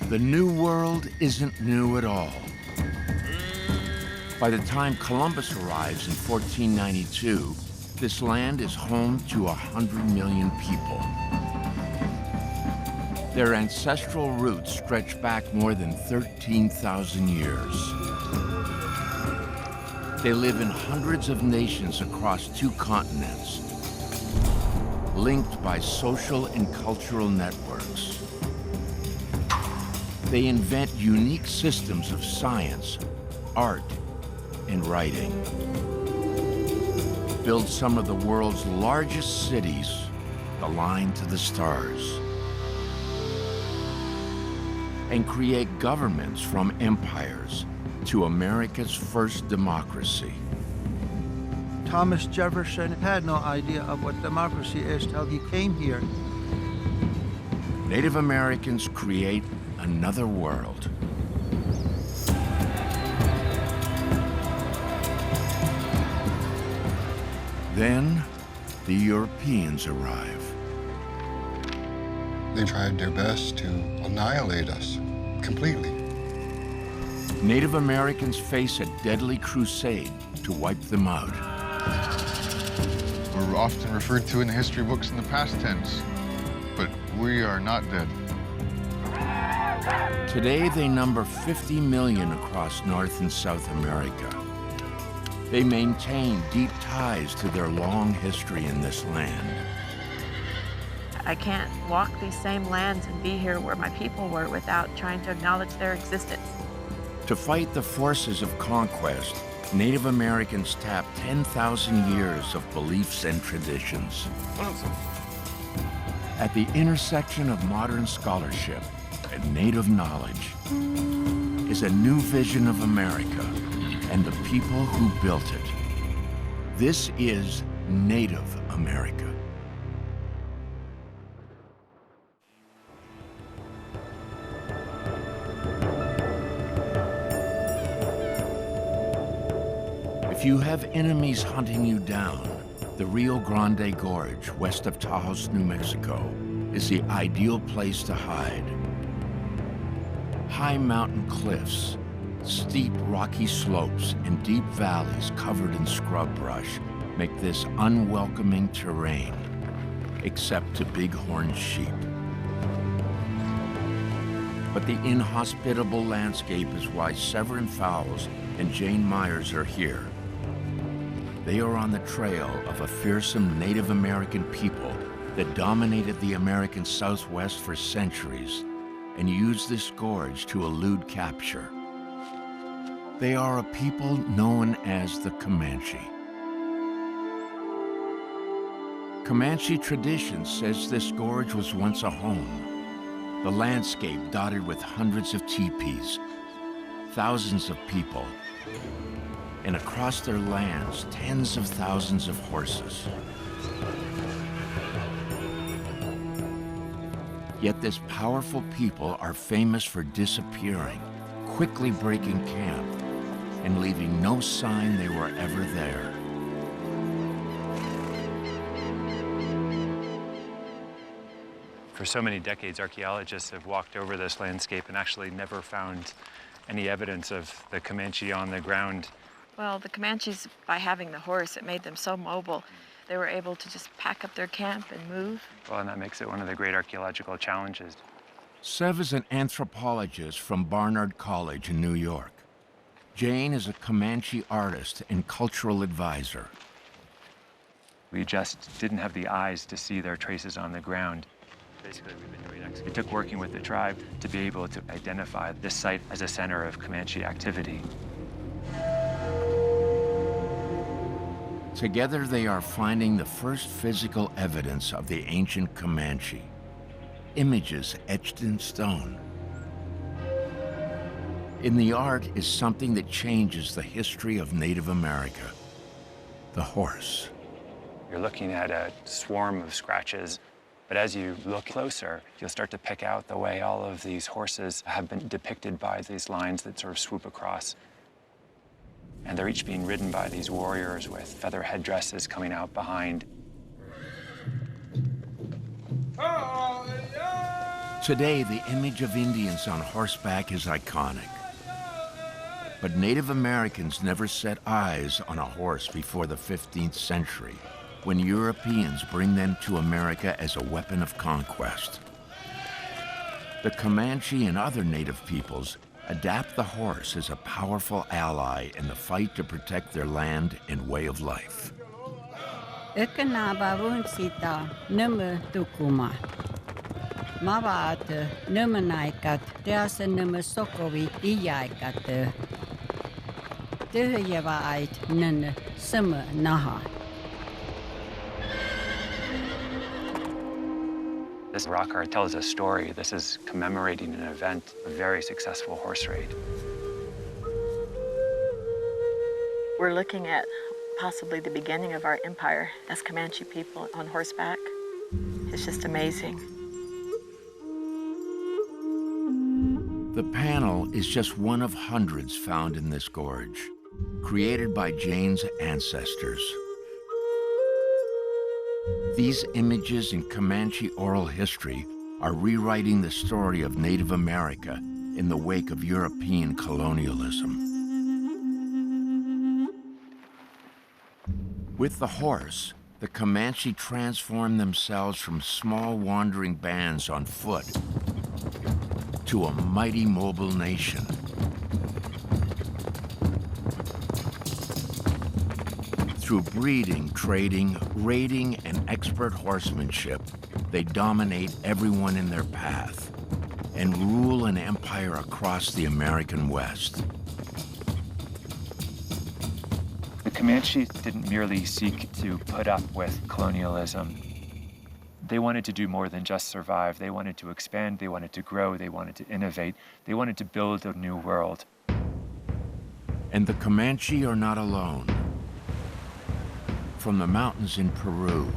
The New World isn't new at all. By the time Columbus arrives in 1492, this land is home to 100 million people. Their ancestral roots stretch back more than 13,000 years. They live in hundreds of nations across 2 continents, linked by social and cultural networks. They invent unique systems of science, art, and writing. Build some of the world's largest cities, the line to the stars. And create governments from empires to America's first democracy. Thomas Jefferson had no idea of what democracy is till he came here. Native Americans create another world. Then, the Europeans arrive. They tried their best to annihilate us completely. Native Americans face a deadly crusade to wipe them out. We're often referred to in the history books in the past tense, but we are not dead. Today, they number 50 million across North and South America. They maintain deep ties to their long history in this land. I can't walk these same lands and be here where my people were without trying to acknowledge their existence. To fight the forces of conquest, Native Americans tapped 10,000 years of beliefs and traditions. At the intersection of modern scholarship and Native knowledge is a new vision of America and the people who built it. This is Native America. If you have enemies hunting you down, the Rio Grande Gorge, west of Taos, New Mexico, is the ideal place to hide. High mountain cliffs, steep rocky slopes, and deep valleys covered in scrub brush make this unwelcoming terrain, except to bighorn sheep. But the inhospitable landscape is why Severin Fowles and Jane Myers are here. They are on the trail of a fearsome Native American people that dominated the American Southwest for centuries and used this gorge to elude capture. They are a people known as the Comanche. Comanche tradition says this gorge was once a home, the landscape dotted with hundreds of teepees, thousands of people, and across their lands, tens of thousands of horses. Yet this powerful people are famous for disappearing, quickly breaking camp, and leaving no sign they were ever there. For so many decades, archaeologists have walked over this landscape and actually never found any evidence of the Comanche on the ground. Well, the Comanches, by having the horse, it made them so mobile. They were able to just pack up their camp and move. Well, and that makes it one of the great archaeological challenges. Sev is an anthropologist from Barnard College in New York. Jane is a Comanche artist and cultural advisor. We just didn't have the eyes to see their traces on the ground. Basically, we've been doing it took working with the tribe to be able to identify this site as a center of Comanche activity. Together, they are finding the first physical evidence of the ancient Comanche, images etched in stone. In the art is something that changes the history of Native America, the horse. You're looking at a swarm of scratches, but as you look closer, you'll start to pick out the way all of these horses have been depicted by these lines that sort of swoop across. And they're each being ridden by these warriors with feather headdresses coming out behind. Today, the image of Indians on horseback is iconic. But Native Americans never set eyes on a horse before the 15th century, when Europeans bring them to America as a weapon of conquest. The Comanche and other native peoples adapt the horse as a powerful ally in the fight to protect their land and way of life. This rock art tells a story. This is commemorating an event, a very successful horse raid. We're looking at possibly the beginning of our empire as Comanche people on horseback. It's just amazing. The panel is just one of hundreds found in this gorge, created by Jane's ancestors. These images in Comanche oral history are rewriting the story of Native America in the wake of European colonialism. With the horse, the Comanche transformed themselves from small wandering bands on foot to a mighty mobile nation. Through breeding, trading, raiding, and expert horsemanship, they dominate everyone in their path and rule an empire across the American West. The Comanche didn't merely seek to put up with colonialism. They wanted to do more than just survive. They wanted to expand, they wanted to grow, they wanted to innovate, they wanted to build a new world. And the Comanche are not alone. From the mountains in Peru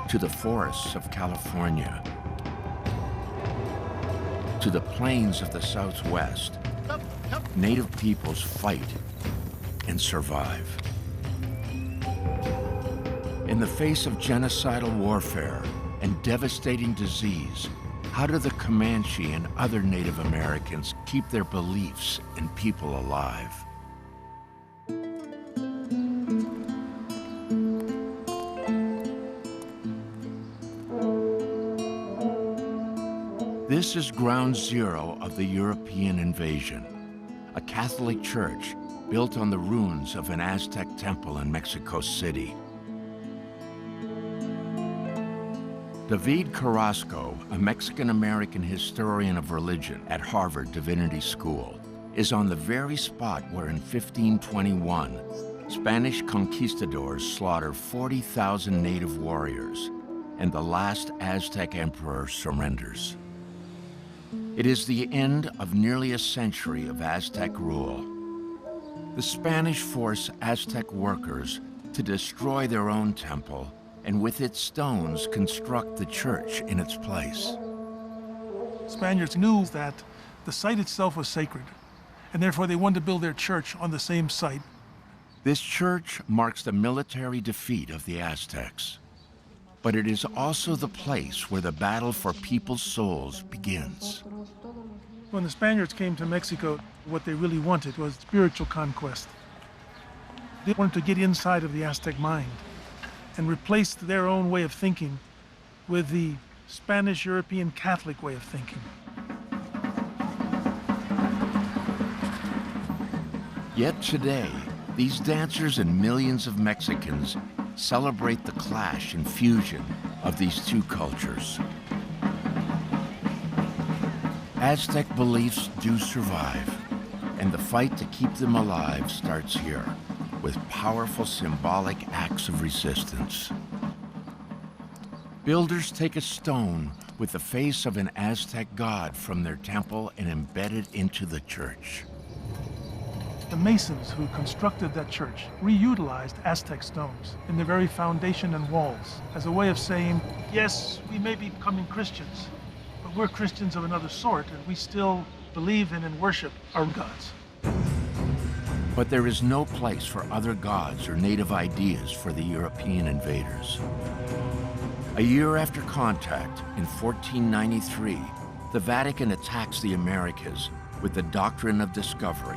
to the forests of California to the plains of the Southwest, Native peoples fight and survive. In the face of genocidal warfare and devastating disease, how do the Comanche and other Native Americans keep their beliefs and people alive? This is ground zero of the European invasion, a Catholic church built on the ruins of an Aztec temple in Mexico City. David Carrasco, a Mexican-American historian of religion at Harvard Divinity School, is on the very spot where in 1521, Spanish conquistadors slaughtered 40,000 native warriors, and the last Aztec emperor surrenders. It is the end of nearly a century of Aztec rule. The Spanish force Aztec workers to destroy their own temple and with its stones construct the church in its place. Spaniards knew that the site itself was sacred, and therefore they wanted to build their church on the same site. This church marks the military defeat of the Aztecs, but it is also the place where the battle for people's souls begins. When the Spaniards came to Mexico, what they really wanted was spiritual conquest. They wanted to get inside of the Aztec mind and replace their own way of thinking with the Spanish European Catholic way of thinking. Yet today, these dancers and millions of Mexicans celebrate the clash and fusion of these two cultures. Aztec beliefs do survive, and the fight to keep them alive starts here, with powerful symbolic acts of resistance. Builders take a stone with the face of an Aztec god from their temple and embed it into the church. The masons who constructed that church reutilized Aztec stones in the very foundation and walls as a way of saying, yes, we may be becoming Christians, but we're Christians of another sort, and we still believe in and worship our gods. But there is no place for other gods or native ideas for the European invaders. A year after contact, in 1493, the Vatican attacks the Americas with the doctrine of discovery,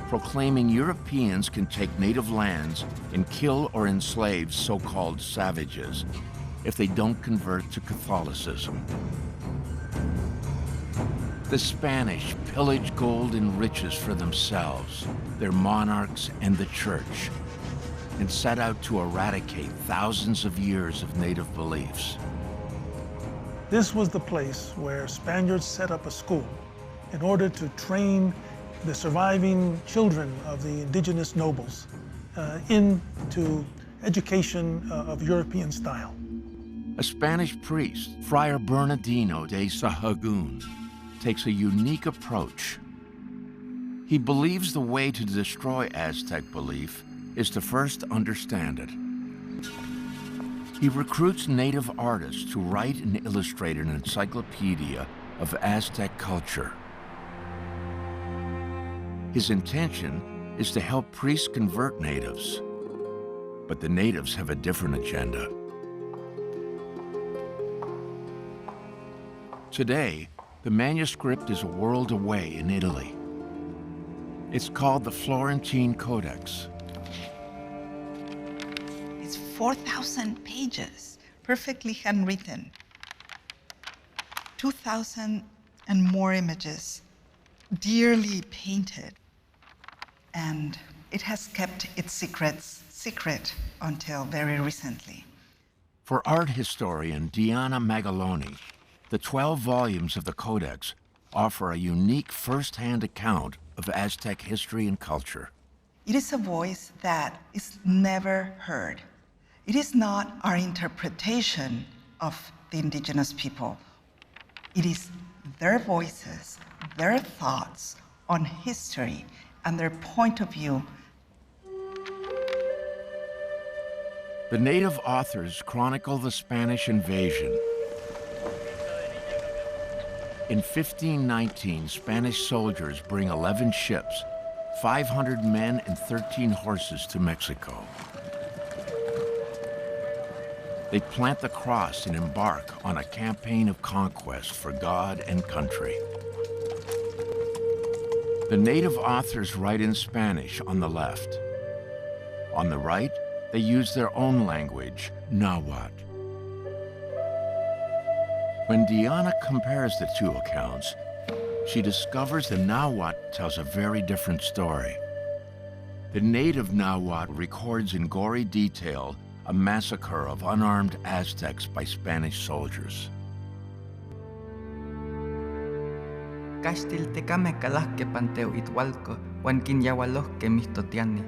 proclaiming Europeans can take native lands and kill or enslave so-called savages if they don't convert to Catholicism. The Spanish pillage gold and riches for themselves, their monarchs, and the church, and set out to eradicate thousands of years of native beliefs. This was the place where Spaniards set up a school in order to train the surviving children of the indigenous nobles into education of European style. A Spanish priest, Friar Bernardino de Sahagún, takes a unique approach. He believes the way to destroy Aztec belief is to first understand it. He recruits native artists to write and illustrate an encyclopedia of Aztec culture. His intention is to help priests convert natives, but the natives have a different agenda. Today, the manuscript is a world away in Italy. It's called the Florentine Codex. It's 4,000 pages, perfectly handwritten. 2,000 and more images, dearly painted. And it has kept its secrets secret until very recently. For art historian Diana Magaloni, the 12 volumes of the Codex offer a unique first-hand account of Aztec history and culture. It is a voice that is never heard. It is not our interpretation of the indigenous people. It is their voices, their thoughts on history, and their point of view. The native authors chronicle the Spanish invasion. In 1519, Spanish soldiers bring 11 ships, 500 men and 13 horses to Mexico. They plant the cross and embark on a campaign of conquest for God and country. The native authors write in Spanish on the left. On the right, they use their own language, Nahuatl. When Diana compares the two accounts, she discovers the Nahuatl tells a very different story. The native Nahuatl records in gory detail a massacre of unarmed Aztecs by Spanish soldiers. Castiltecame calahque panteo ithualco, huan quinyahualohque mistotiani.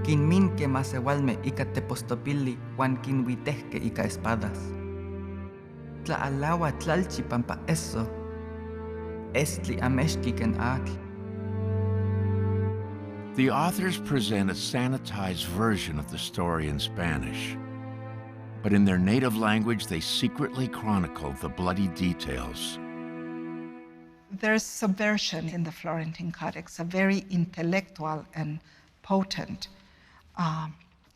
Quinminque masewalme ica tepostopili, huan quinhuitehque ica espadas. Tlaalawa tlalchi pampa eso, estli ameshquiquen atl. The authors present a sanitized version of the story in Spanish, but in their native language they secretly chronicle the bloody details. There's subversion in the Florentine Codex, a very intellectual and potent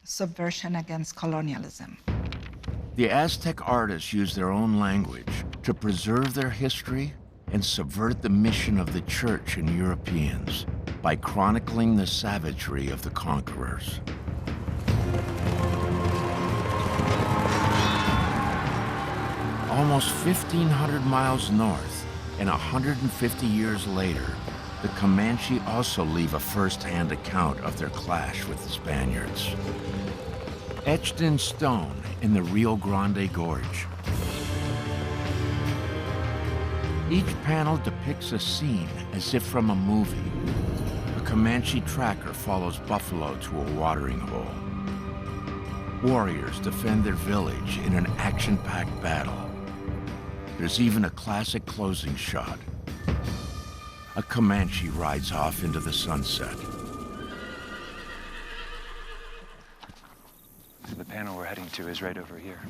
subversion against colonialism. The Aztec artists use their own language to preserve their history and subvert the mission of the Church and Europeans by chronicling the savagery of the conquerors. Almost 1,500 miles north, and 150 years later, the Comanche also leave a first-hand account of their clash with the Spaniards. Etched in stone in the Rio Grande Gorge. Each panel depicts a scene as if from a movie. A Comanche tracker follows buffalo to a watering hole. Warriors defend their village in an action-packed battle. There's even a classic closing shot. A Comanche rides off into the sunset. So the panel we're heading to is right over here.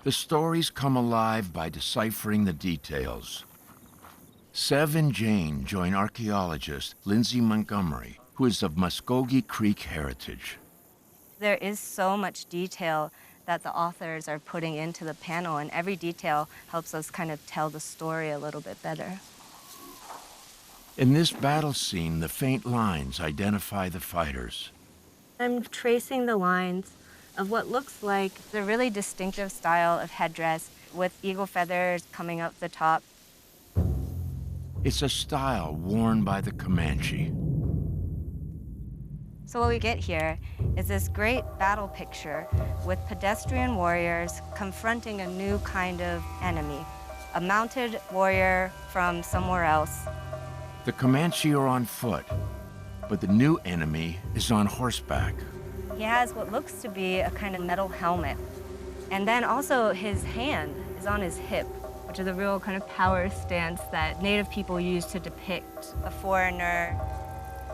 The stories come alive by deciphering the details. Sev and Jane join archaeologist Lindsay Montgomery, who is of Muskogee Creek heritage. There is so much detail that the authors are putting into the panel, and every detail helps us kind of tell the story a little bit better. In this battle scene, the faint lines identify the fighters. I'm tracing the lines of what looks like the really distinctive style of headdress with eagle feathers coming up the top. It's a style worn by the Comanche. So what we get here is this great battle picture with pedestrian warriors confronting a new kind of enemy, a mounted warrior from somewhere else. The Comanche are on foot, but the new enemy is on horseback. He has what looks to be a kind of metal helmet. And then also his hand is on his hip, which is a real kind of power stance that Native people use to depict a foreigner.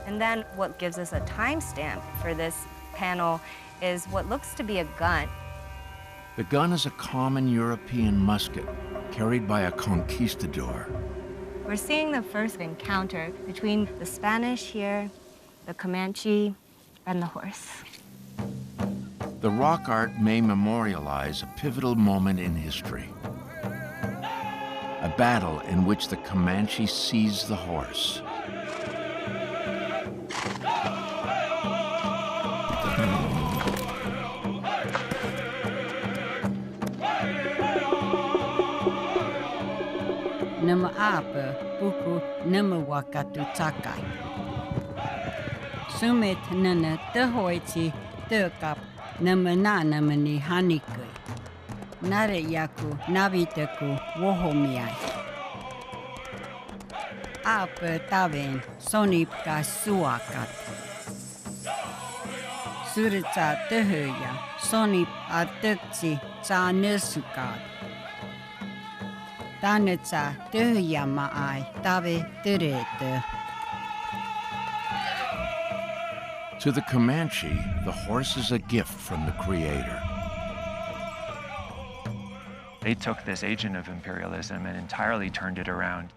And then what gives us a timestamp for this panel is what looks to be a gun. The gun is a common European musket carried by a conquistador. We're seeing the first encounter between the Spanish here, the Comanche, and the horse. The rock art may memorialize a pivotal moment in history. A battle in which the Comanche seized the horse. Nama apa buku nama wakatu takai. Sumit nana tehoiti tekap nama na nama ni hanikui. Nare yaku nabiteku wohomiai. Apa taven sonip ka suakat. Surita tehoya sonip atekci ca nesukat. Tanetsa tehoya maai tave terete. To the Comanche, the horse is a gift from the Creator. They took this agent of imperialism and entirely turned it around.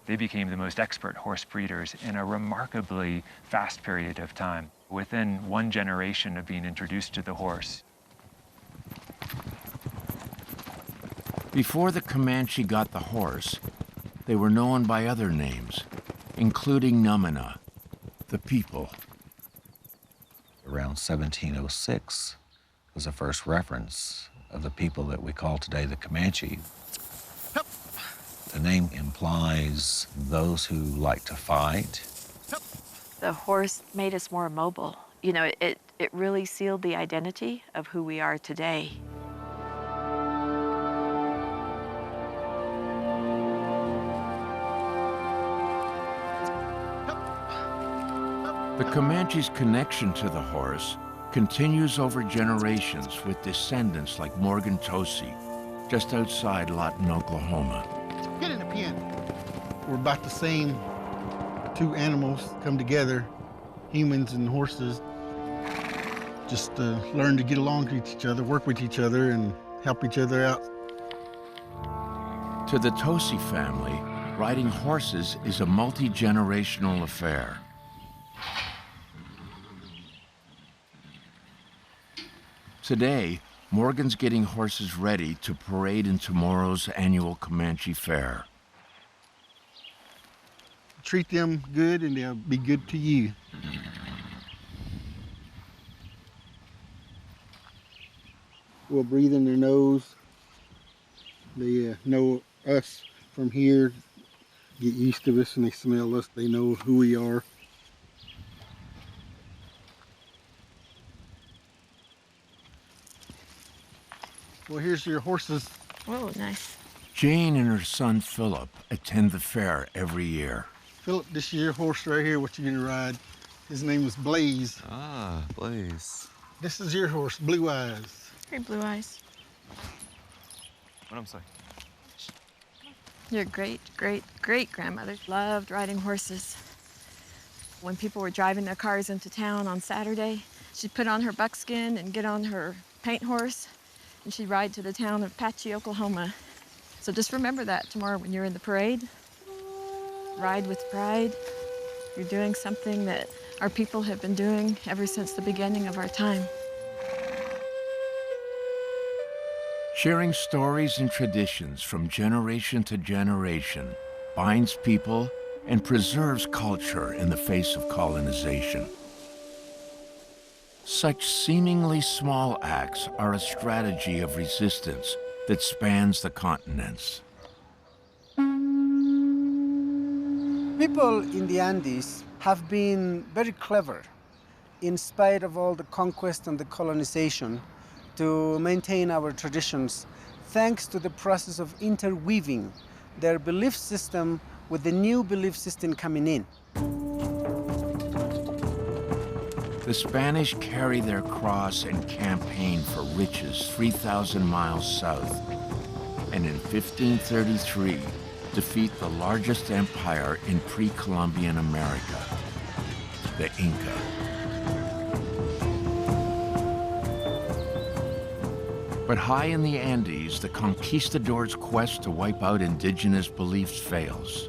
They became the most expert horse breeders in a remarkably fast period of time, within one generation of being introduced to the horse. Before the Comanche got the horse, they were known by other names, including Numina, the people. Around 1706 was the first reference of the people that we call today the Comanche. The name implies those who like to fight. The horse made us more mobile. You know, it really sealed the identity of who we are today. The Comanche's connection to the horse continues over generations with descendants like Morgan Tosi, just outside Lawton, Oklahoma. Get in the pen. We're about the same. Two animals come together, humans and horses. Just learn to get along with each other, work with each other, and help each other out. To the Tosi family, riding horses is a multi-generational affair. Today, Morgan's getting horses ready to parade in tomorrow's annual Comanche Fair. Treat them good and they'll be good to you. We'll breathe in their nose. They know us from here, get used to us, and they smell us. They know who we are. Well, here's your horses. Oh, nice. Jane and her son Philip attend the fair every year. Philip, this is your horse right here, what you're gonna ride. His name is Blaze. Ah, Blaze. This is your horse, Blue Eyes. Hey, Blue Eyes. What I'm saying? Your great-great-great-grandmother loved riding horses. When people were driving their cars into town on Saturday, she'd put on her buckskin and get on her paint horse, and she'd ride to the town of Apache, Oklahoma. So just remember that tomorrow when you're in the parade. Ride with pride. You're doing something that our people have been doing ever since the beginning of our time. Sharing stories and traditions from generation to generation binds people and preserves culture in the face of colonization. Such seemingly small acts are a strategy of resistance that spans the continents. People in the Andes have been very clever, in spite of all the conquest and the colonization, to maintain our traditions, thanks to the process of interweaving their belief system with the new belief system coming in. The Spanish carry their cross and campaign for riches 3,000 miles south, and in 1533 defeat the largest empire in pre-Columbian America, the Inca. But high in the Andes, the conquistadors' quest to wipe out indigenous beliefs fails.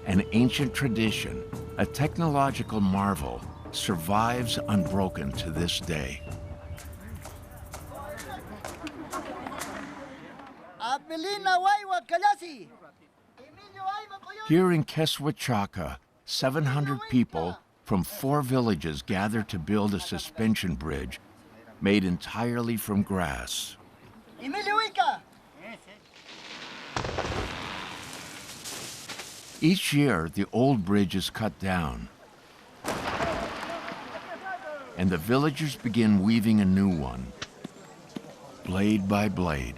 An ancient tradition, a technological marvel, survives unbroken to this day. Here in Queshuachaca, 700 people from 4 villages gather to build a suspension bridge made entirely from grass. Each year, the old bridge is cut down, and the villagers begin weaving a new one, blade by blade.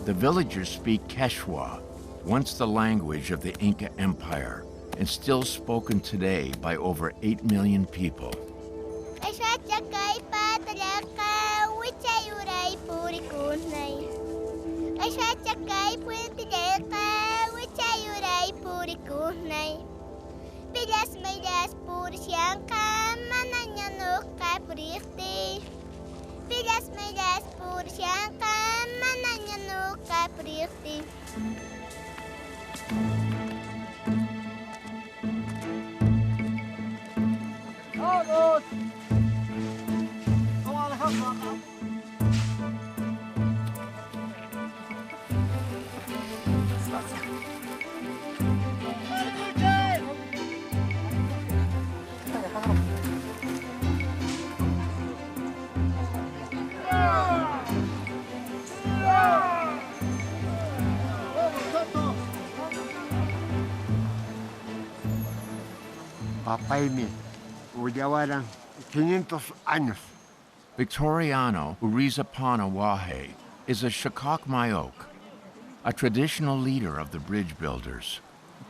The villagers speak Quechua, once the language of the Inca Empire, and still spoken today by over 8 million people. Victoriano Urizapana Wahe is a Shakak Mayok, a traditional leader of the bridge builders.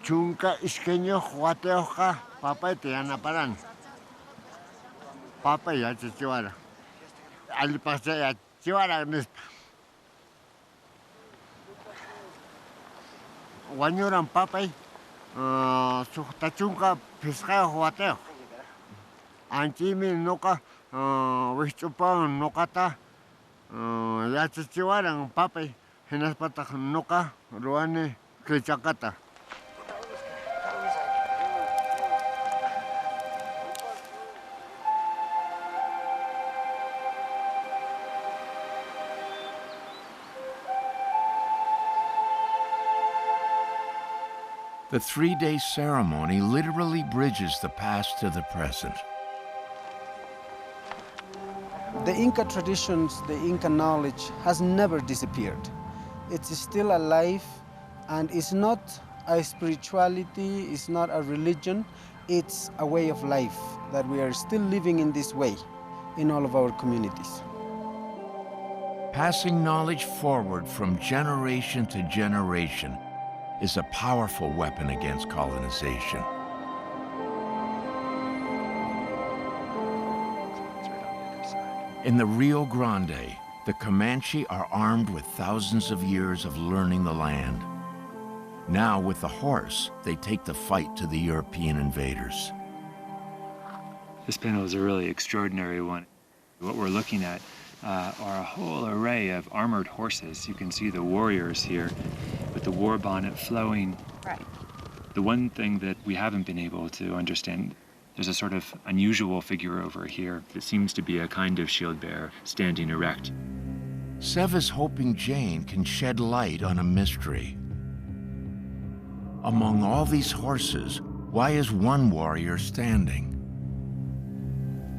Chunka iskenyo huateoka papa tiana paran. Papa ya chichuara. Ali pasa ya chichuara nis. Wanyoran papa suhta chunka pisca huateo. Antimi noka wichupan nokata ya chichuara papa henas patah noka ruane klichakata. The 3-day ceremony literally bridges the past to the present. The Inca traditions, the Inca knowledge has never disappeared. It's still alive, and it's not a spirituality, it's not a religion, it's a way of life that we are still living in this way in all of our communities. Passing knowledge forward from generation to generation is a powerful weapon against colonization. In the Rio Grande, the Comanche are armed with thousands of years of learning the land. Now, with the horse, they take the fight to the European invaders. This panel is a really extraordinary one. What we're looking at are a whole array of armored horses. You can see the warriors here with the war bonnet flowing. Right. The one thing that we haven't been able to understand There's a sort of unusual figure over here that seems to be a kind of shield bearer standing erect. Sev is hoping Jane can shed light on a mystery. Among all these horses, why is one warrior standing?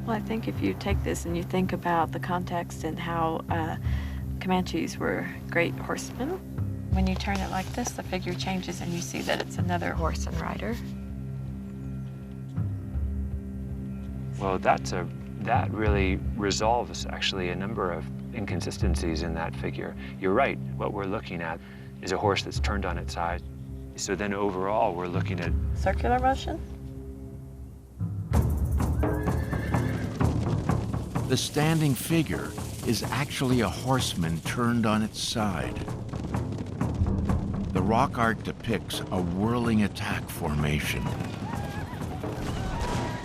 Well, I think if you take this and you think about the context and how Comanches were great horsemen, when you turn it like this, the figure changes and you see that it's another horse and rider. Well, that really resolves actually a number of inconsistencies in that figure. You're right, what we're looking at is a horse that's turned on its side. So then overall, we're looking at circular motion? The standing figure is actually a horseman turned on its side. The rock art depicts a whirling attack formation.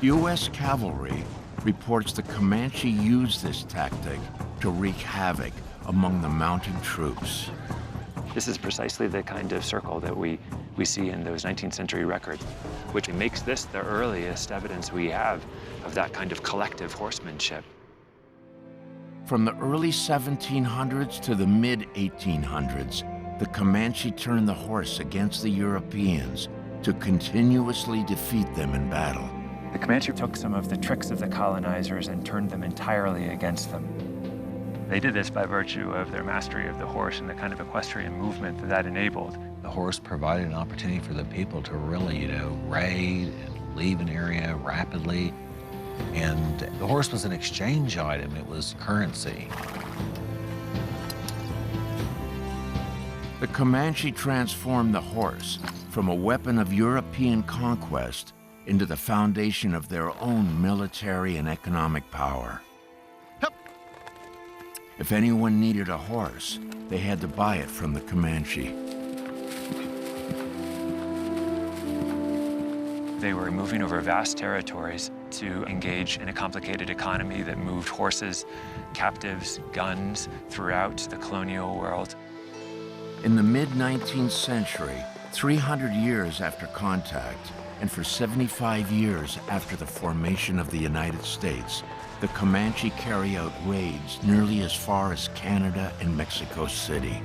U.S. cavalry reports the Comanche used this tactic to wreak havoc among the mounted troops. This is precisely the kind of circle that we see in those 19th century records, which makes this the earliest evidence we have of that kind of collective horsemanship. From the early 1700s to the mid-1800s, the Comanche turned the horse against the Europeans to continuously defeat them in battle. The Comanche took some of the tricks of the colonizers and turned them entirely against them. They did this by virtue of their mastery of the horse and the kind of equestrian movement that enabled. The horse provided an opportunity for the people to really, raid and leave an area rapidly. And the horse was an exchange item. It was currency. The Comanche transformed the horse from a weapon of European conquest into the foundation of their own military and economic power. If anyone needed a horse, they had to buy it from the Comanche. They were moving over vast territories to engage in a complicated economy that moved horses, captives, guns throughout the colonial world. In the mid-19th century, 300 years after contact, and for 75 years after the formation of the United States, the Comanche carry out raids nearly as far as Canada and Mexico City.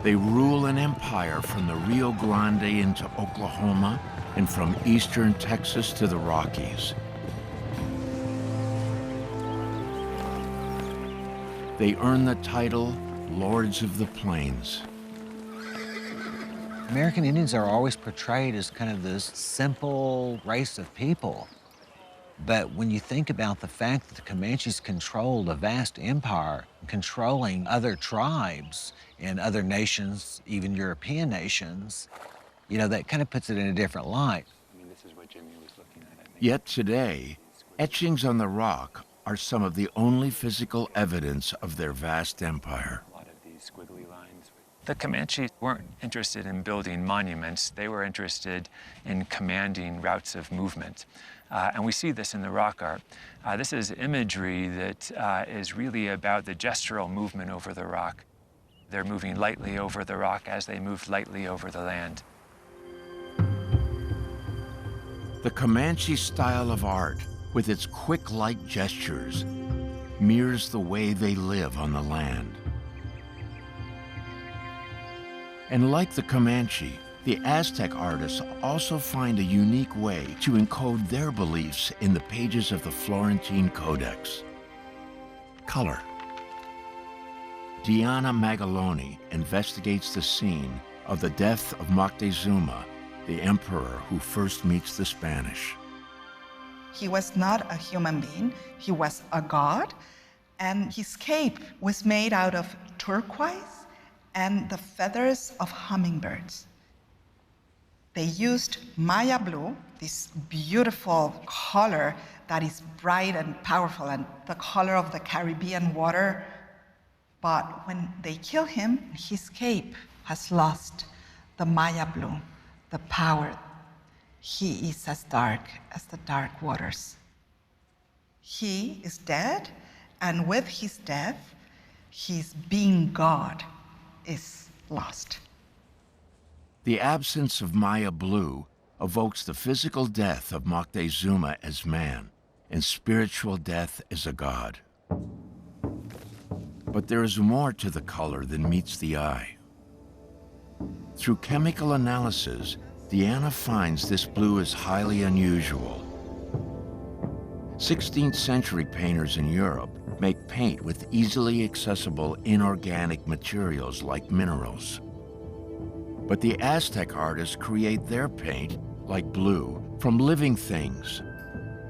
They rule an empire from the Rio Grande into Oklahoma and from eastern Texas to the Rockies. They earn the title Lords of the Plains. American Indians are always portrayed as kind of this simple race of people. But when you think about the fact that the Comanches controlled a vast empire, controlling other tribes and other nations, even European nations, that kind of puts it in a different light. This is what Jimmy was looking at. Yet today, etchings on the rock are some of the only physical evidence of their vast empire. A lot of these squiggly lines. The Comanche weren't interested in building monuments. They were interested in commanding routes of movement. And we see this in the rock art. This is imagery that is really about the gestural movement over the rock. They're moving lightly over the rock as they moved lightly over the land. The Comanche style of art, with its quick light gestures, mirrors the way they live on the land. And like the Comanche, the Aztec artists also find a unique way to encode their beliefs in the pages of the Florentine Codex. Color. Diana Magaloni investigates the scene of the death of Moctezuma, the emperor who first meets the Spanish. He was not a human being, he was a god, and his cape was made out of turquoise and the feathers of hummingbirds. They used Maya blue, this beautiful color that is bright and powerful and the color of the Caribbean water. But when they kill him, his cape has lost the Maya blue, the power. He is as dark as the dark waters. He is dead, and with his death, his being God is lost. The absence of Maya blue evokes the physical death of Moctezuma as man and spiritual death as a god. But there is more to the color than meets the eye. Through chemical analysis, Deanna finds this blue is highly unusual. 16th century painters in Europe make paint with easily accessible inorganic materials like minerals. But the Aztec artists create their paint, like blue, from living things: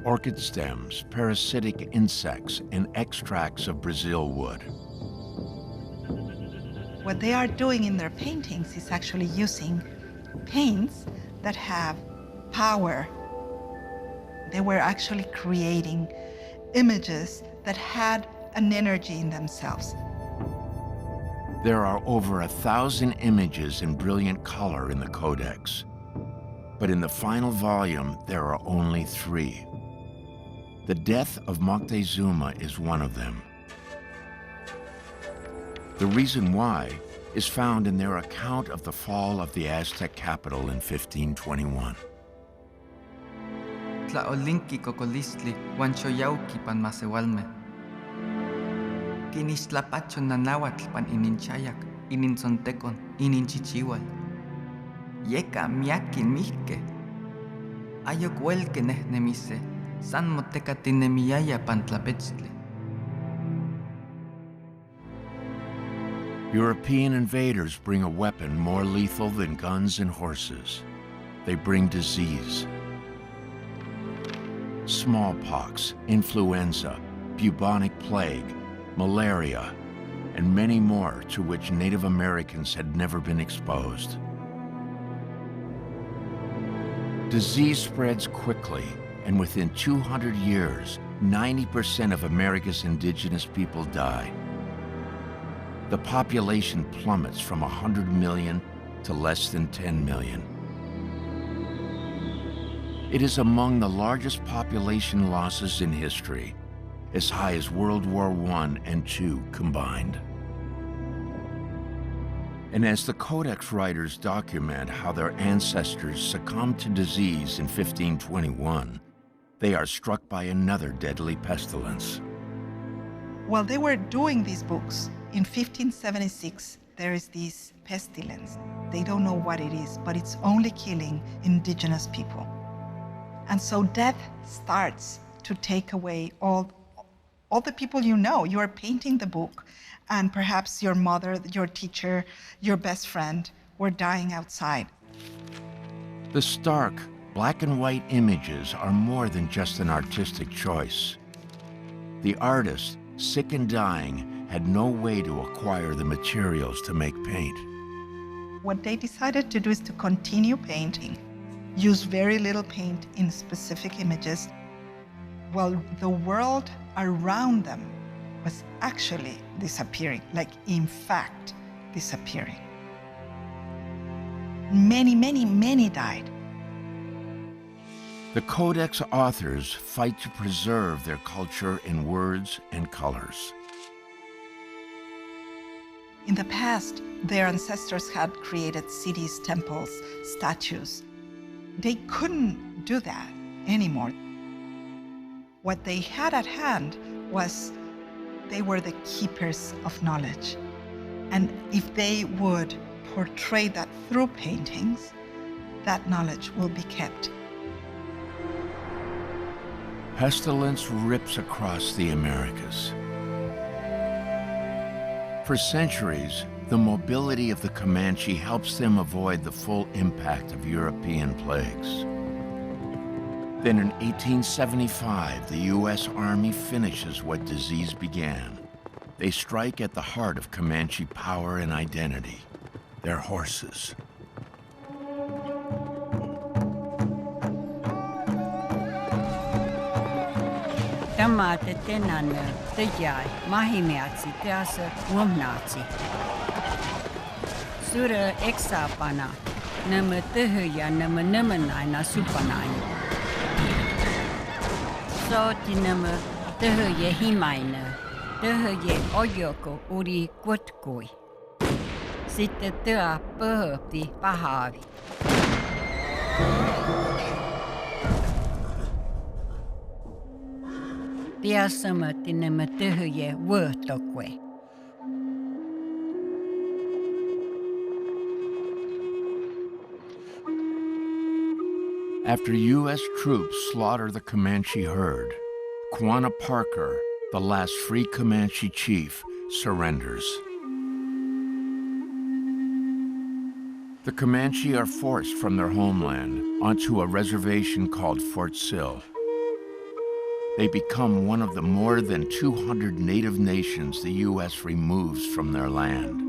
orchid stems, parasitic insects, and extracts of Brazil wood. What they are doing in their paintings is actually using paints that have power. They were actually creating images that had an energy in themselves. There are over 1,000 images in brilliant color in the Codex, but in the final volume, there are only 3. The death of Moctezuma is one of them. The reason why is found in their account of the fall of the Aztec capital in 1521. Tlaolinki kokolistli wan xoyauki pan masewalme. Kinixtlapacho nanauatl pan ininchayak, inintzontekon, ininchichiwal. Yeka miakin mihke. Ayok uelke nehnemise, san motekatinemiaya pan tlapechtli. European invaders bring a weapon more lethal than guns and horses. They bring disease. Smallpox, influenza, bubonic plague, malaria, and many more to which Native Americans had never been exposed. Disease spreads quickly, and within 200 years, 90% of America's indigenous people die. The population plummets from 100 million to less than 10 million. It is among the largest population losses in history, as high as World War I and II combined. And as the Codex writers document how their ancestors succumbed to disease in 1521, they are struck by another deadly pestilence. While they were doing these books, in 1576, there is this pestilence. They don't know what it is, but it's only killing indigenous people. And so death starts to take away all the people you know. You are painting the book, and perhaps your mother, your teacher, your best friend were dying outside. The stark, black and white images are more than just an artistic choice. The artist, sick and dying, had no way to acquire the materials to make paint. What they decided to do is to continue painting, use very little paint in specific images, while the world around them was actually disappearing, like in fact disappearing. Many, many, many died. The Codex authors fight to preserve their culture in words and colors. In the past, their ancestors had created cities, temples, statues. They couldn't do that anymore. What they had at hand was they were the keepers of knowledge. And if they would portray that through paintings, that knowledge will be kept. Pestilence rips across the Americas. For centuries, the mobility of the Comanche helps them avoid the full impact of European plagues. Then in 1875, the U.S. Army finishes what disease began. They strike at the heart of Comanche power and identity, their horses. Tämä te tenan te jäi mahimeatsi teassa uomnaatsi. Sura eksapana nämä töhöjä nämä nämänäinä supanaina. Sooti nämä töhöjä himaina, töhöjä ojoko uri kuotkui. Sitten työ pöhöpti pahaavi. Piasama tinema tyhye wuhtokwe. After U.S. troops slaughter the Comanche herd, Quanah Parker, the last free Comanche chief, surrenders. The Comanche are forced from their homeland onto a reservation called Fort Sill. They become one of the more than 200 native nations the U.S. removes from their land.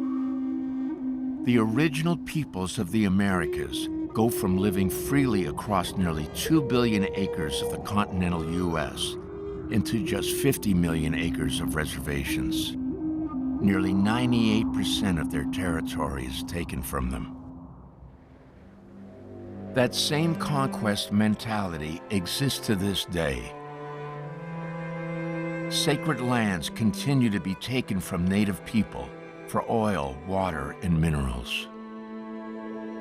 The original peoples of the Americas go from living freely across nearly 2 billion acres of the continental U.S. into just 50 million acres of reservations. Nearly 98% of their territory is taken from them. That same conquest mentality exists to this day. Sacred lands continue to be taken from native people for oil, water, and minerals.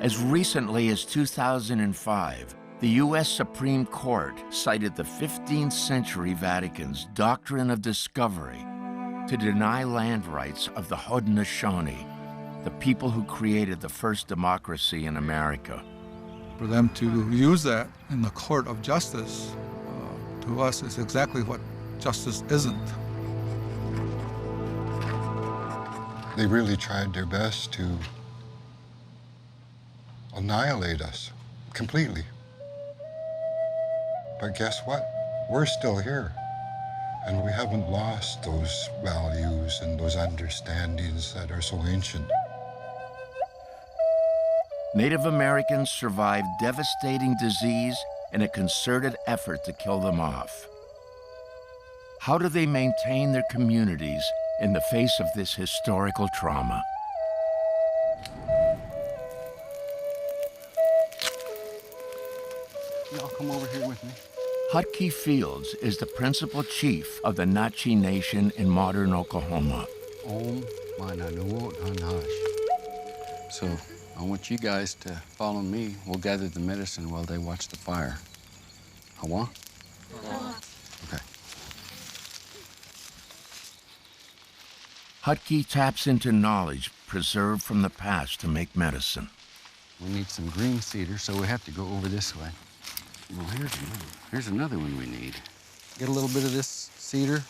As recently as 2005, the U.S. Supreme Court cited the 15th century Vatican's doctrine of discovery to deny land rights of the Haudenosaunee, the people who created the first democracy in America. For them to use that in the court of justice, to us, is exactly what justice isn't. They really tried their best to annihilate us completely. But guess what? We're still here. And we haven't lost those values and those understandings that are so ancient. Native Americans survived devastating disease and a concerted effort to kill them off. How do they maintain their communities in the face of this historical trauma? Y'all come over here with me. Hutke Fields is the principal chief of the Nachi Nation in modern Oklahoma. So I want you guys to follow me. We'll gather the medicine while they watch the fire. Hawa? Okay. Hutke taps into knowledge preserved from the past to make medicine. We need some green cedar, so we have to go over this way. Well, here's another one we need. Get a little bit of this cedar.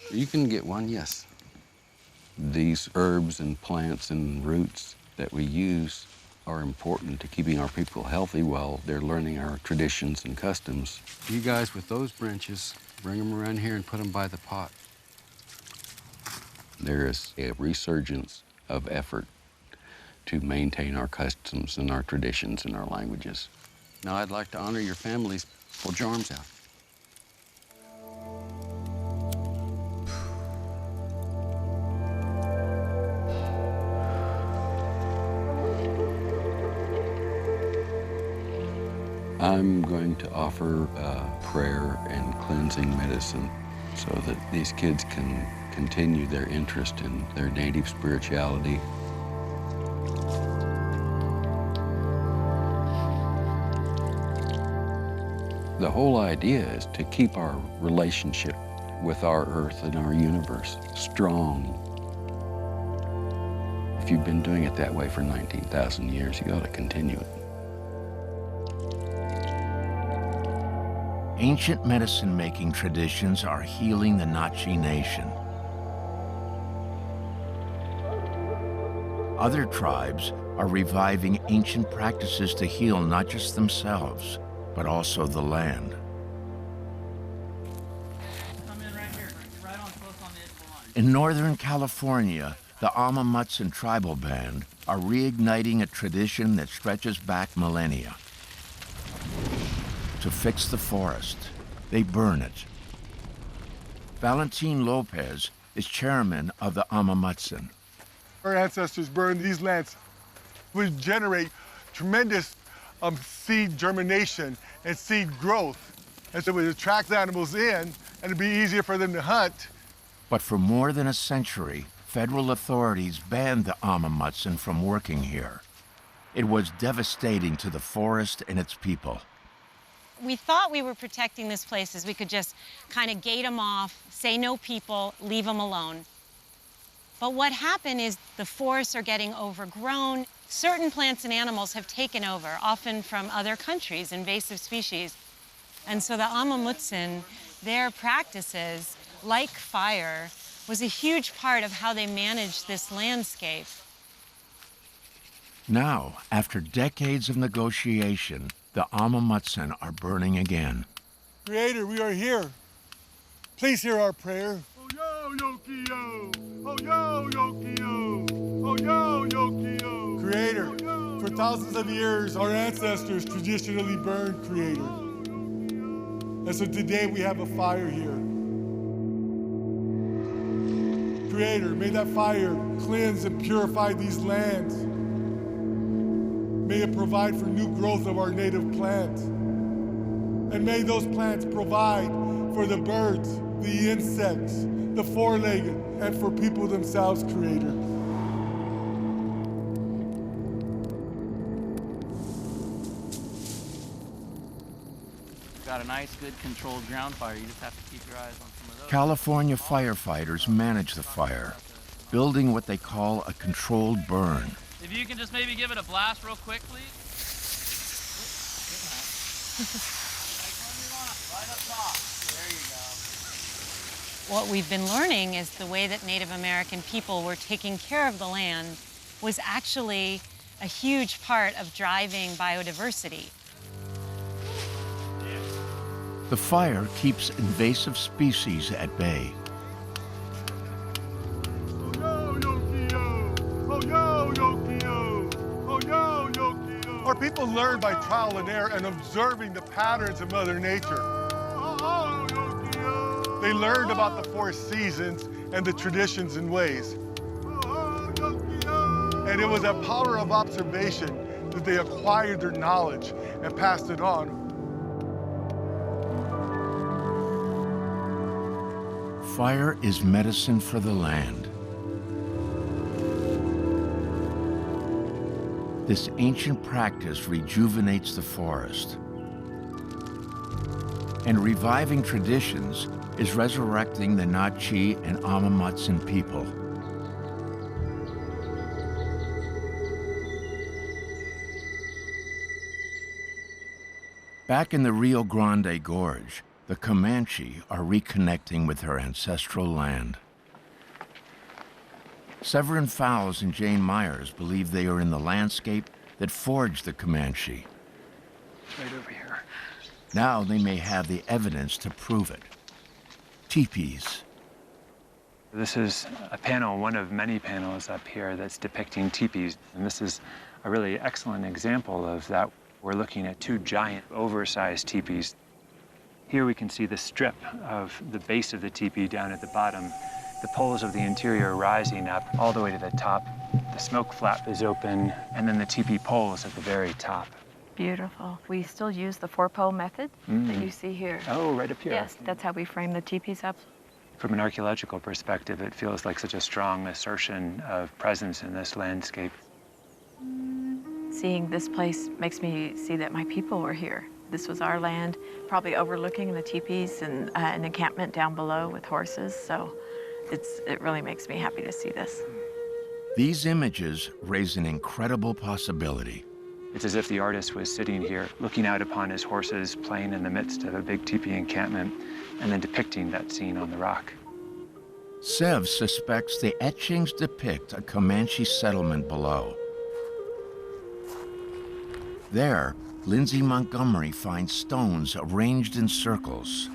You can get one, yes. These herbs and plants and roots that we use are important to keeping our people healthy while they're learning our traditions and customs. You guys with those branches, bring them around here and put them by the pot. There is a resurgence of effort to maintain our customs and our traditions and our languages. Now I'd like to honor your families. Hold your arms out. I'm going to offer prayer and cleansing medicine so that these kids can continue their interest in their native spirituality. The whole idea is to keep our relationship with our earth and our universe strong. If you've been doing it that way for 19,000 years, you ought to continue it. Ancient medicine-making traditions are healing the Nachi Nation. Other tribes are reviving ancient practices to heal not just themselves, but also the land. In Northern California, the Amamutsan tribal band are reigniting a tradition that stretches back millennia. To fix the forest, they burn it. Valentin Lopez is chairman of the Amamutsan. Our ancestors burned these lands, which generate tremendous seed germination and seed growth. And so it would attract animals in, and it'd be easier for them to hunt. But for more than a century, federal authorities banned the Amamutsan from working here. It was devastating to the forest and its people. We thought we were protecting this place as we could just kind of gate them off, say no people, leave them alone. But what happened is the forests are getting overgrown. Certain plants and animals have taken over, often from other countries, invasive species. And so the Amamutsin, their practices, like fire, was a huge part of how they managed this landscape. Now, after decades of negotiation, the Amamutsin are burning again. Creator, we are here. Please hear our prayer. Oh, yo, Yokio! Oh, yo, Yokio! Oh, yo, Yokio! Creator, for thousands of years, our ancestors traditionally burned Creator. And so today we have a fire here. Creator, may that fire cleanse and purify these lands. May it provide for new growth of our native plants. And may those plants provide for the birds, the insects, the four-legged, and for people themselves, Creator. Got a nice, good, controlled ground fire. You just have to keep your eyes on some of those. California firefighters manage the fire, building what they call a controlled burn. If you can just maybe give it a blast real quick, please. Right up top. There you go. What we've been learning is the way that Native American people were taking care of the land was actually a huge part of driving biodiversity. The fire keeps invasive species at bay. Our people learn by trial and error and observing the patterns of Mother Nature. They learned about the 4 seasons and the traditions and ways. And it was that power of observation that they acquired their knowledge and passed it on. Fire is medicine for the land. This ancient practice rejuvenates the forest. And reviving traditions is resurrecting the Nachi and Amamutsin people. Back in the Rio Grande Gorge, the Comanche are reconnecting with their ancestral land. Severin Fowles and Jane Myers believe they are in the landscape that forged the Comanche. Right over here. Now they may have the evidence to prove it. Teepees. This is a panel, one of many panels up here that's depicting teepees. And this is a really excellent example of that. We're looking at 2 giant, oversized teepees. Here we can see the strip of the base of the teepee down at the bottom, the poles of the interior rising up all the way to the top. The smoke flap is open, and then the teepee poles at the very top. Beautiful. We still use the 4-pole method that you see here. Oh, right up here. Yes, that's how we frame the teepees up. From an archaeological perspective, it feels like such a strong assertion of presence in this landscape. Seeing this place makes me see that my people were here. This was our land, probably overlooking the teepees and an encampment down below with horses. So it really makes me happy to see this. These images raise an incredible possibility. It's as if the artist was sitting here, looking out upon his horses, playing in the midst of a big teepee encampment, and then depicting that scene on the rock. Sev suspects the etchings depict a Comanche settlement below. There, Lindsay Montgomery finds stones arranged in circles.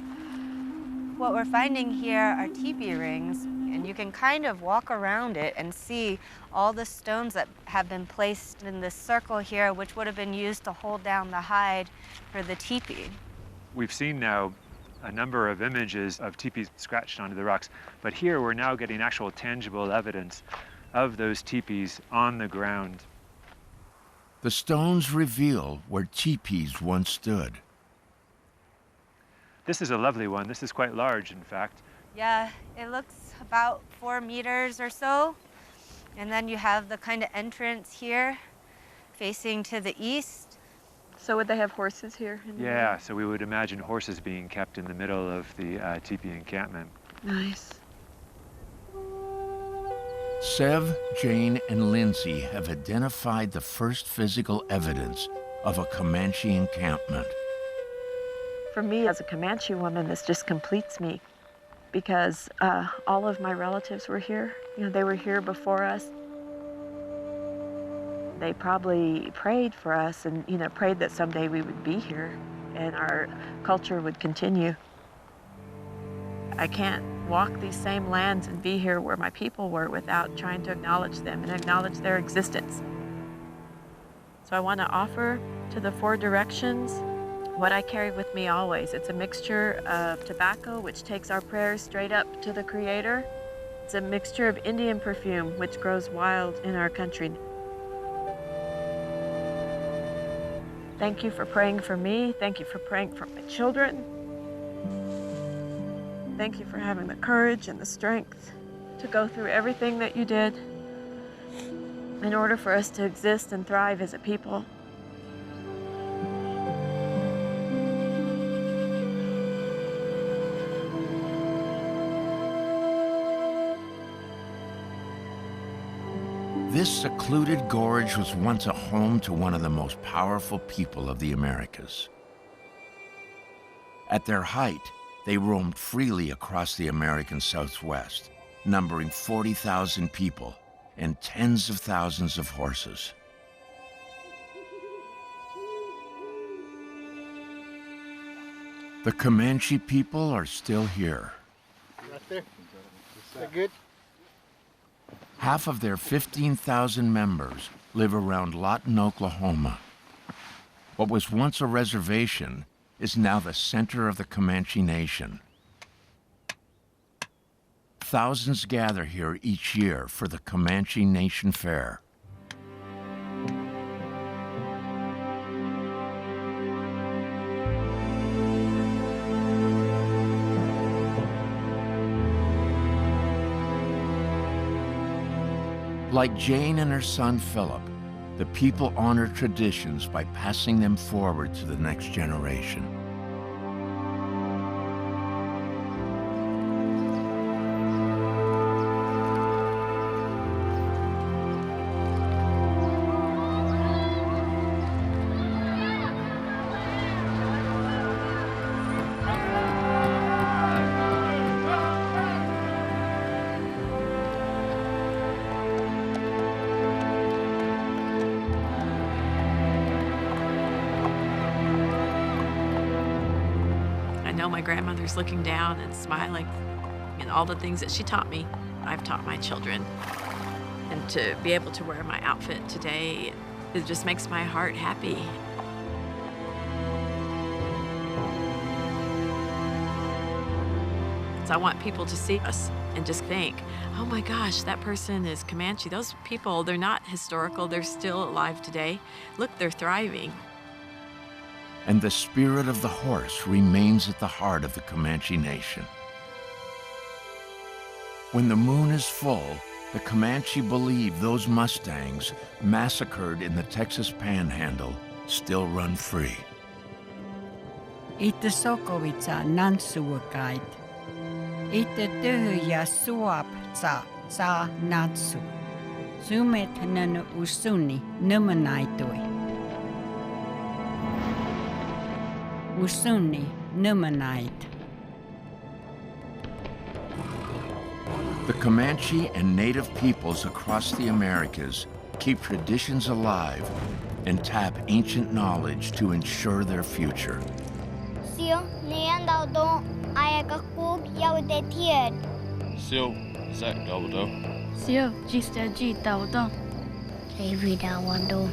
What we're finding here are teepee rings, and you can kind of walk around it and see all the stones that have been placed in this circle here, which would have been used to hold down the hide for the teepee. We've seen now a number of images of teepees scratched onto the rocks, but here we're now getting actual tangible evidence of those teepees on the ground. The stones reveal where teepees once stood. This is a lovely one. This is quite large, in fact. Yeah, it looks about 4 meters or so. And then you have the kind of entrance here. facing to the east. So would they have horses here? Yeah, so we would imagine horses being kept in the middle of the teepee encampment. Nice. Sev, Jane, and Lindsay have identified the first physical evidence of a Comanche encampment. For me, as a Comanche woman, this just completes me because all of my relatives were here. You know, they were here before us. They probably prayed for us and, you know, prayed that someday we would be here and our culture would continue. I can't walk these same lands and be here where my people were without trying to acknowledge them and acknowledge their existence. So I want to offer to the four directions what I carry with me always. It's a mixture of tobacco, which takes our prayers straight up to the Creator. It's a mixture of Indian perfume, which grows wild in our country. Thank you for praying for me. Thank you for praying for my children. Thank you for having the courage and the strength to go through everything that you did in order for us to exist and thrive as a people. This secluded gorge was once a home to one of the most powerful people of the Americas. At their height, they roamed freely across the American Southwest, numbering 40,000 people and tens of thousands of horses. The Comanche people are still here. Right there. Is that good? Half of their 15,000 members live around Lawton, Oklahoma. What was once a reservation is now the center of the Comanche Nation. Thousands gather here each year for the Comanche Nation Fair. Like Jane and her son Philip, the people honor traditions by passing them forward to the next generation. My grandmother's looking down and smiling, and all the things that she taught me, I've taught my children. And to be able to wear my outfit today, it just makes my heart happy. So I want people to see us and just think, oh my gosh, that person is Comanche. Those people, they're not historical, they're still alive today. Look, they're thriving. And the spirit of the horse remains at the heart of the Comanche Nation. When the moon is full, the Comanche believe those Mustangs massacred in the Texas Panhandle still run free. Ite Sokovitsa Nansuakait. Ite Tuhuya Suap Sa Natsu. Sumet Nanu Usuni Numanaitoi. Usuni Numanite. The Comanche and native peoples across the Americas keep traditions alive and tap ancient knowledge to ensure their future. Sio neandau don ayakakuk yaudetied. Sio Zach Daldo. Sio Gista G Daldo. Vida Wando.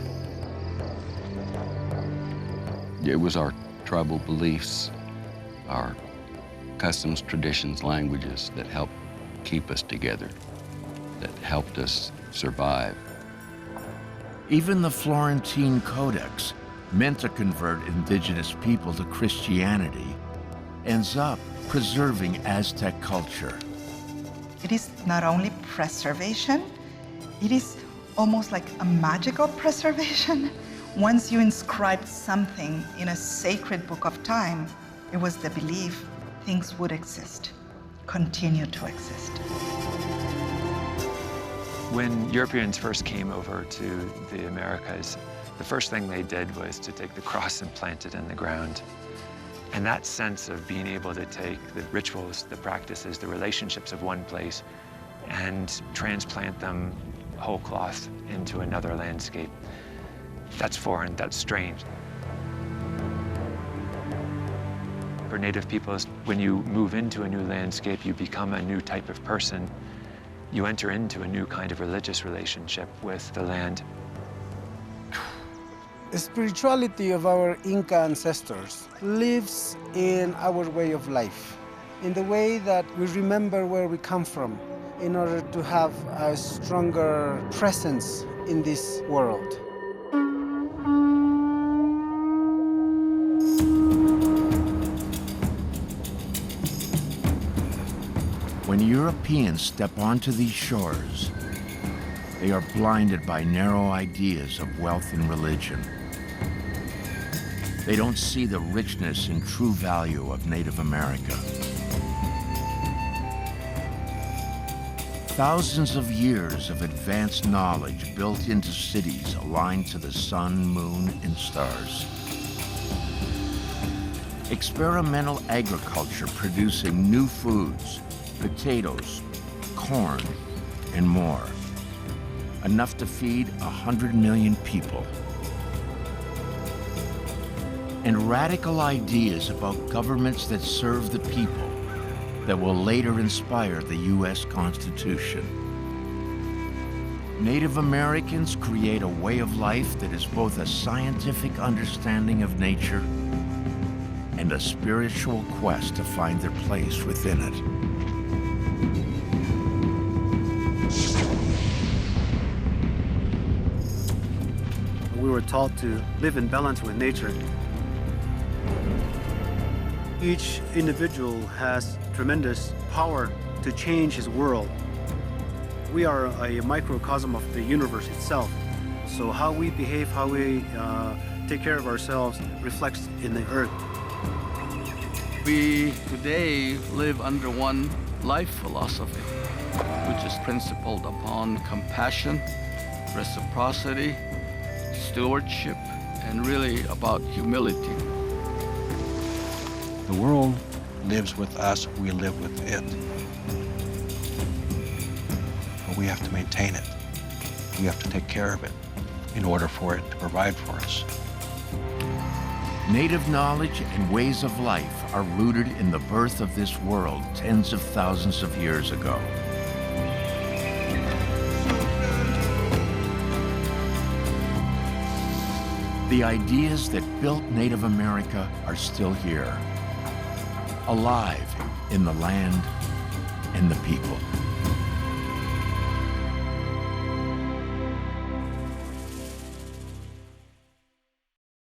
It was our tribal beliefs, our customs, traditions, languages that helped keep us together, that helped us survive. Even the Florentine Codex, meant to convert indigenous people to Christianity, ends up preserving Aztec culture. It is not only preservation, it is almost like a magical preservation. Once you inscribed something in a sacred book of time, it was the belief things would exist, continue to exist. When Europeans first came over to the Americas, the first thing they did was to take the cross and plant it in the ground. And that sense of being able to take the rituals, the practices, the relationships of one place and transplant them whole cloth into another landscape, that's foreign, that's strange. For Native peoples, when you move into a new landscape, you become a new type of person. You enter into a new kind of religious relationship with the land. The spirituality of our Inca ancestors lives in our way of life, in the way that we remember where we come from in order to have a stronger presence in this world. When Europeans step onto these shores, they are blinded by narrow ideas of wealth and religion. They don't see the richness and true value of Native America. Thousands of years of advanced knowledge built into cities aligned to the sun, moon, and stars. Experimental agriculture producing new foods, potatoes, corn, and more. Enough to feed 100 million people. And radical ideas about governments that serve the people that will later inspire the U.S. Constitution. Native Americans create a way of life that is both a scientific understanding of nature and a spiritual quest to find their place within it. We were taught to live in balance with nature. Each individual has tremendous power to change his world. We are a microcosm of the universe itself. So how we behave, how we take care of ourselves reflects in the earth. We today live under one life philosophy, which is principled upon compassion, reciprocity, stewardship, and really about humility. The world lives with us, we live with it. But we have to maintain it. We have to take care of it in order for it to provide for us. Native knowledge and ways of life are rooted in the birth of this world tens of thousands of years ago. The ideas that built Native America are still here, alive in the land and the people.